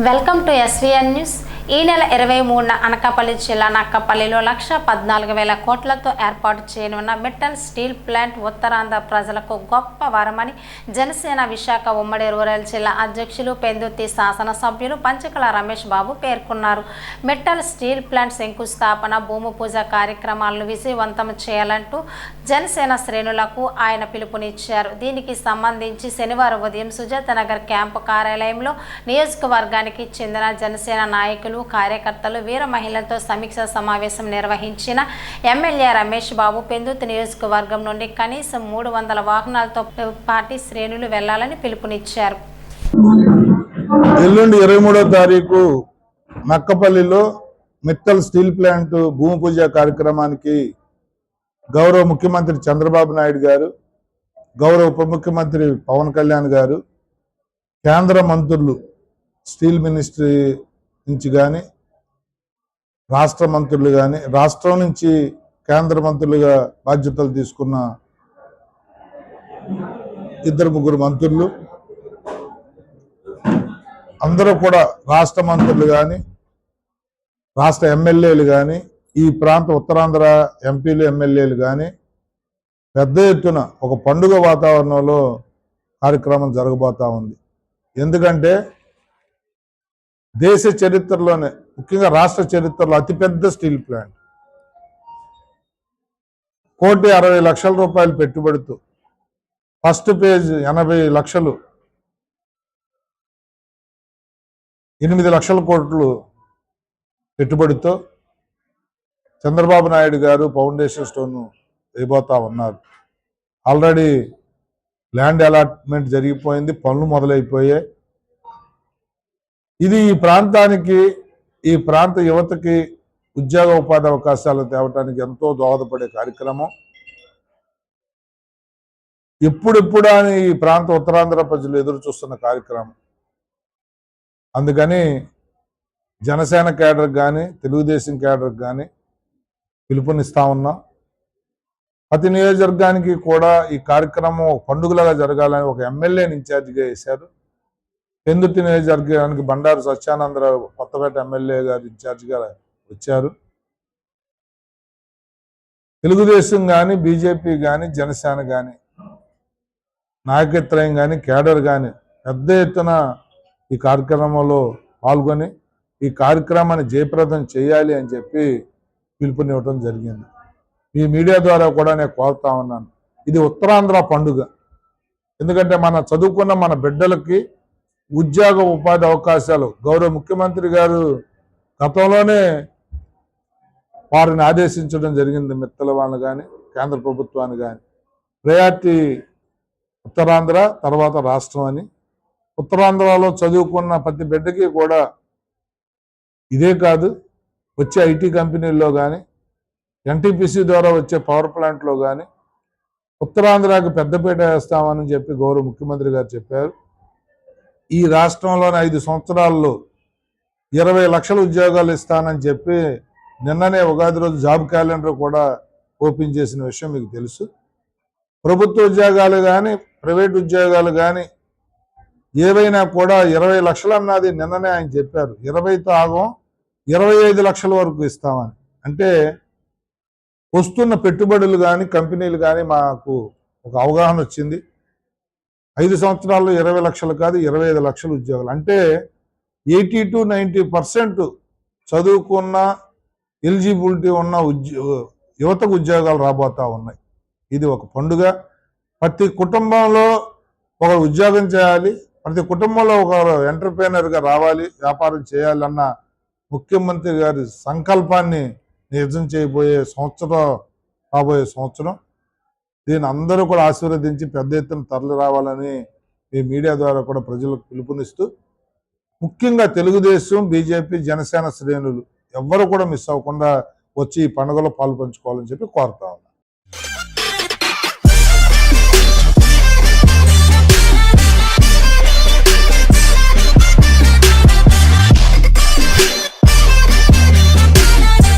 Welcome to SVN news. ఈ నెల 23న అనకాపల్లి జిల్లా నక్కపల్లిలో 1,14,000 కోట్లతో ఏర్పాటు చేయనున్న మెటల్ స్టీల్ ప్లాంట్ ఉత్తరాంధ్ర ప్రజలకు గొప్ప వరమని జనసేన విశాఖ ఉమ్మడి రూరల్ జిల్లా అధ్యక్షులు పెందుర్తి శాసనసభ్యులు పంచకల రమేష్ బాబు పేర్కొన్నారు. మెటల్ స్టీల్ ప్లాంట్ శంకుస్థాపన, భూమి పూజ కార్యక్రమాలను విజయవంతం చేయాలంటూ జనసేన శ్రేణులకు ఆయన పిలుపునిచ్చారు. దీనికి సంబంధించి శనివారం ఉదయం సుజాత నగర్ క్యాంపు కార్యాలయంలో నియోజకవర్గానికి చెందిన జనసేన నాయకులు, కార్యకర్తలు, వీర మహిళలతో సమీక్ష సమావేశం నిర్వహించిన ఎమ్మెల్యే రమేష్ బాబు పెందుర్తి నియోజకవర్గం నుండి కనీసం 300 వాహనాలతో పార్టీ శ్రేణులు వెళ్లాలని పిలుపునిచ్చారు. ఎల్లుండి 23వ తారీఖు నక్కపల్లిలో మెటల్ స్టీల్ ప్లాంట్ భూమి పూజ కార్యక్రమానికి గౌరవ ముఖ్యమంత్రి చంద్రబాబు నాయుడు గారు, గౌరవ ఉప ముఖ్యమంత్రి పవన్ కళ్యాణ్ గారు, కేంద్ర మంత్రులు స్టీల్ మినిస్ట్రీ నుంచి కానీ, రాష్ట్ర మంత్రులు కానీ, రాష్ట్రం నుంచి కేంద్ర మంత్రులుగా బాధ్యతలు తీసుకున్న 2-3 మంత్రులు, అందరూ కూడా రాష్ట్ర మంత్రులు కానీ, రాష్ట్ర ఎమ్మెల్యేలు కానీ, ఈ ప్రాంత ఉత్తరాంధ్ర ఎంపీలు, ఎమ్మెల్యేలు కానీ పెద్ద ఎత్తున ఒక పండుగ వాతావరణంలో కార్యక్రమం జరగబోతా ఉంది. ఎందుకంటే దేశ చరిత్రలోనే, ముఖ్యంగా రాష్ట్ర చరిత్రలో అతిపెద్ద స్టీల్ ప్లాంట్, 1,60,00,000 రూపాయలు పెట్టుబడితో, ఫస్ట్ పేజ్ 80 లక్షలు, 8 లక్షల కోట్లు పెట్టుబడితో చంద్రబాబు నాయుడు గారు ఫౌండేషన్ స్టోన్ వేయబోతా ఉన్నారు. ఆల్రెడీ ల్యాండ్ అలాట్మెంట్ జరిగిపోయింది, పనులు మొదలైపోయాయి. ఇది ఈ ప్రాంతానికి, ఈ ప్రాంత యువతకి ఉద్యోగ ఉపాధి అవకాశాలు తేవటానికి ఎంతో దోహదపడే కార్యక్రమం. ఎప్పుడెప్పుడు అని ఈ ప్రాంత ఉత్తరాంధ్ర ప్రజలు ఎదురు చూస్తున్న కార్యక్రమం. అందుకని జనసేన కేడర్కి కానీ, తెలుగుదేశం కేడర్కి కానీ పిలుపునిస్తా ఉన్నాం. ప్రతి నియోజకవర్గానికి కూడా ఈ కార్యక్రమం ఒక పండుగలాగా జరగాలని ఒక ఎమ్మెల్యేని ఇన్ఛార్జిగా వేశారు. పెందుర్తి నియోజకవర్గానికి బండారు సత్యానందరావు కొత్తపేట ఎమ్మెల్యే గారు ఇన్ఛార్జిగా వచ్చారు. తెలుగుదేశం కానీ, బీజేపీ కానీ, జనసేన కానీ, నాయకత్రయం కానీ, కేడర్ కానీ పెద్ద ఎత్తున ఈ కార్యక్రమంలో పాల్గొని ఈ కార్యక్రమాన్ని జయప్రదం చేయాలి అని చెప్పి పిలుపునివ్వడం జరిగింది. ఈ మీడియా ద్వారా కూడా నేను కోరుతా ఉన్నాను, ఇది ఉత్తరాంధ్ర పండుగ. ఎందుకంటే మన చదువుకున్న మన బిడ్డలకి ఉద్యోగ ఉపాధి అవకాశాలు గౌరవ ముఖ్యమంత్రి గారు గతంలోనే వారిని ఆదేశించడం జరిగింది. మిత్తల వాళ్ళని కానీ, కేంద్ర ప్రభుత్వాన్ని కానీ, ప్రయారిటీ ఉత్తరాంధ్ర తర్వాత రాష్ట్రం అని. ఉత్తరాంధ్రలో చదువుకున్న ప్రతి బిడ్డకి కూడా ఇదే కాదు, వచ్చే ఐటీ కంపెనీల్లో కానీ, ఎన్టీపీసీ ద్వారా వచ్చే పవర్ ప్లాంట్లో కానీ ఉత్తరాంధ్రకి పెద్దపీట వేస్తామని చెప్పి గౌరవ ముఖ్యమంత్రి గారు చెప్పారు. ఈ రాష్ట్రంలోని 5 సంవత్సరాల్లో 20 లక్షల ఉద్యోగాలు ఇస్తానని చెప్పి నిన్ననే ఉగాది రోజు జాబ్ క్యాలెండర్ కూడా ఓపెన్ చేసిన విషయం మీకు తెలుసు. ప్రభుత్వ ఉద్యోగాలు కానీ, ప్రైవేట్ ఉద్యోగాలు కానీ ఏవైనా కూడా 20 లక్షలు అన్నది నిన్ననే ఆయన చెప్పారు. 20తో ఆగం, 25 లక్షల వరకు ఇస్తామని. అంటే వస్తున్న పెట్టుబడులు కానీ, కంపెనీలు కానీ మాకు ఒక అవగాహన వచ్చింది. 5 సంవత్సరాల్లో 20 లక్షలు కాదు, 25 లక్షల ఉద్యోగాలు. అంటే 80 to 90% చదువుకున్న, ఎలిజిబిలిటీ ఉన్న యువతకు ఉద్యోగాలు రాబోతా ఉన్నాయి. ఇది ఒక పండుగ. ప్రతి కుటుంబంలో ఒక ఉద్యోగం చేయాలి, ప్రతి కుటుంబంలో ఒక ఎంటర్ప్రైనర్గా రావాలి, వ్యాపారం చేయాలన్న ముఖ్యమంత్రి గారి సంకల్పాన్ని నిజం చేయబోయే సంవత్సరం, రాబోయే సంవత్సరం. దీన్ని అందరూ కూడా ఆశీర్వదించి పెద్ద ఎత్తున తరలి రావాలని ఈ మీడియా ద్వారా కూడా ప్రజలకు పిలుపునిస్తూ, ముఖ్యంగా తెలుగుదేశం, బీజేపీ, జనసేన శ్రేణులు ఎవ్వరు కూడా మిస్ అవ్వకుండా వచ్చి ఈ పండుగలో పాల్పంచుకోవాలని చెప్పి కోరుతాం.